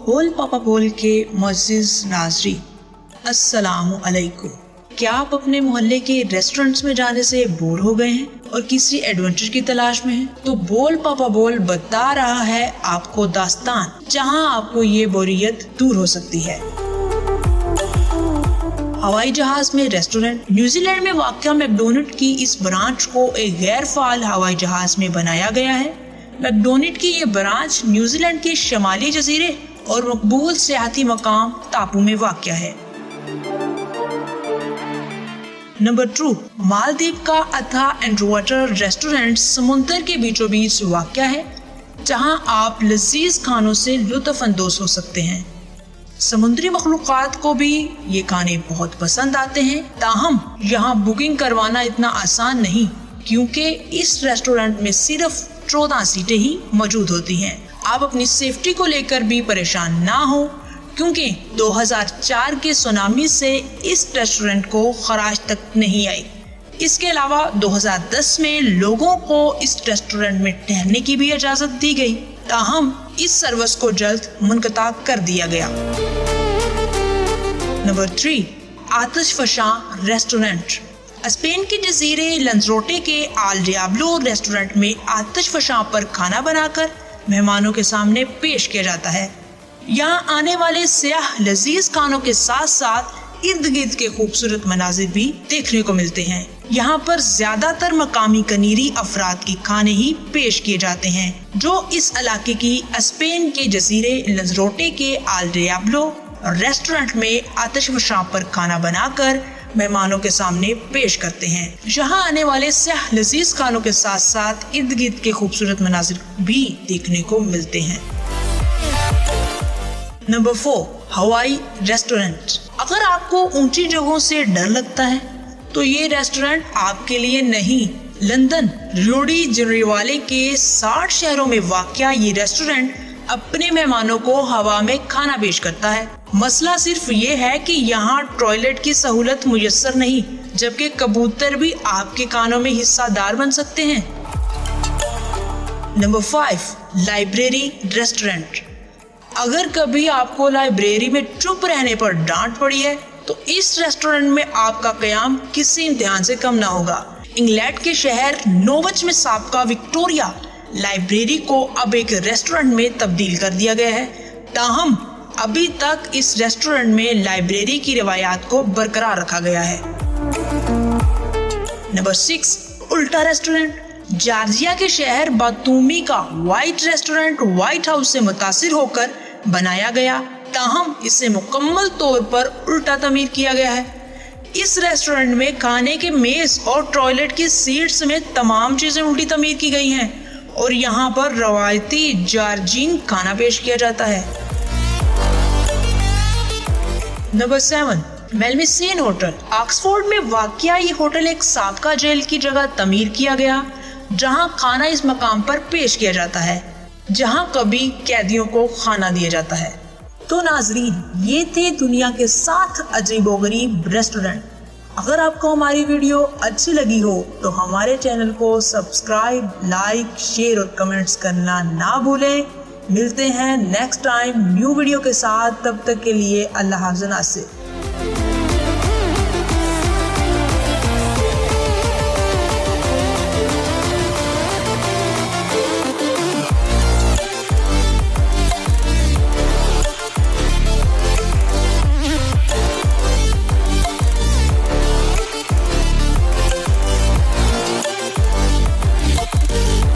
बोल पापा बोल के मुअज़्ज़िज़ नाज़रीन, अस्सलामु अलैकुम। क्या आप अपने मोहल्ले के रेस्टोरेंट्स में जाने से बोर हो गए हैं और किसी एडवेंचर की तलाश में हैं? तो बोल पापा बोल बता रहा है आपको दास्तान, जहां आपको ये बोरियत दूर हो सकती है। हवाई जहाज में रेस्टोरेंट। न्यूजीलैंड में वाक़या मैकडोनल्ड की इस ब्रांच को एक गैर फाल हवाई जहाज में बनाया गया है। मैकडोनल्ड की ये ब्रांच न्यूजीलैंड के शमाली जजीरे और मकबूल सियाहती मकाम टापू में वाक़या है। नंबर 2, मालदीव का अथा एंड वाटर रेस्टोरेंट समुंदर के बीचों बीच वाक़या है, जहां आप लजीज खानों से लुत्फ अंदोज हो सकते हैं। समुद्री मखलूक़ात को भी ये खाने बहुत पसंद आते हैं, ताहम यहाँ बुकिंग करवाना इतना आसान नहीं, क्योंकि इस रेस्टोरेंट में सिर्फ 14 सीटें ही मौजूद होती हैं। आप अपनी सेफ्टी को लेकर भी परेशान ना हो, क्योंकि 2004 के सुनामी से इस रेस्टोरेंट को खराश तक नहीं आई। इसके अलावा 2010 में लोगों को इस रेस्टोरेंट में ठहरने की भी इजाज़त दी गई, ताहम इस सर्विस को जल्द मुनक़ता कर दिया गया। नंबर 3, आतिश फशां रेस्टोरेंट। स्पेन के जजीरे लंजरोटे के आल डियाब्लो रेस्टोरेंट में आतिश फशां पर खाना बनाकर मेहमानों के सामने पेश किया जाता है। यहाँ आने वाले सयाह लजीज खानों के साथ साथ इर्द गिर्द के खूबसूरत मनाजिर भी देखने को मिलते हैं। यहाँ पर ज्यादातर मकामी कनीरी अफराद के खाने ही पेश किए जाते हैं, जो इस इलाके की स्पेन के जजीरे लंजरोटे के आल डियाब्लो रेस्टोरेंट में आतिश फशां पर खाना बनाकर मेहमानों के सामने पेश करते हैं। यहाँ आने वाले सयाह लजीज खानों के साथ साथ इर्द गिर्द के खूबसूरत मनाजिर भी देखने को मिलते हैं। नंबर 4, हवाई रेस्टोरेंट। अगर आपको ऊंची जगहों से डर लगता है तो ये रेस्टोरेंट आपके लिए नहीं। लंदन रियो डी जनरेवाले के 60 शहरों में वाक़या ये रेस्टोरेंट अपने मेहमानों को हवा में खाना पेश करता है। मसला सिर्फ ये है कि यहाँ टॉयलेट की सहूलत मुयस्सर नहीं, जबकि कबूतर भी आपके कानों में हिस्सादार बन सकते हैं। Number 5, library restaurant. अगर कभी आपको लाइब्रेरी में चुप रहने पर डांट पड़ी है तो इस रेस्टोरेंट में आपका क़याम किसी इम्तिहान से कम ना होगा। इंग्लैंड के शहर नॉर्विच में साबका विक्टोरिया लाइब्रेरी को अब एक रेस्टोरेंट में तब्दील कर दिया गया है, ताहम अभी तक इस रेस्टोरेंट में लाइब्रेरी की रिवायात को बरकरार रखा गया है। नंबर 6, उल्टा रेस्टोरेंट। जॉर्जिया के शहर बातूमी का व्हाइट रेस्टोरेंट व्हाइट हाउस से मुतासिर होकर बनाया गया, ताहम इसे मुकम्मल तौर पर उल्टा तमीर किया गया है। इस रेस्टोरेंट में खाने के मेज और टॉयलेट की सीट समेत तमाम चीजें उल्टी तमीर की गई हैं और यहाँ पर रवायती जॉर्जियन खाना पेश किया जाता है। Number 7, मेलमिसेन hotel. ऑक्सफोर्ड में वाक़या ये होटल एक साबका जेल की जगह तमीर किया गया, जहां खाना इस मकाम पर पेश किया जाता है जहां कभी कैदियों को खाना दिया जाता है। तो नाजरीन, ये थे दुनिया के 7 अजीबोगरीब रेस्टोरेंट। अगर आपको हमारी वीडियो अच्छी लगी हो तो हमारे चैनल को सब्सक्राइब, लाइक, शेयर और कमेंट्स करना ना भूलें। मिलते हैं नेक्स्ट टाइम न्यू वीडियो के साथ, तब तक के लिए अल्लाह हाफ़िज़।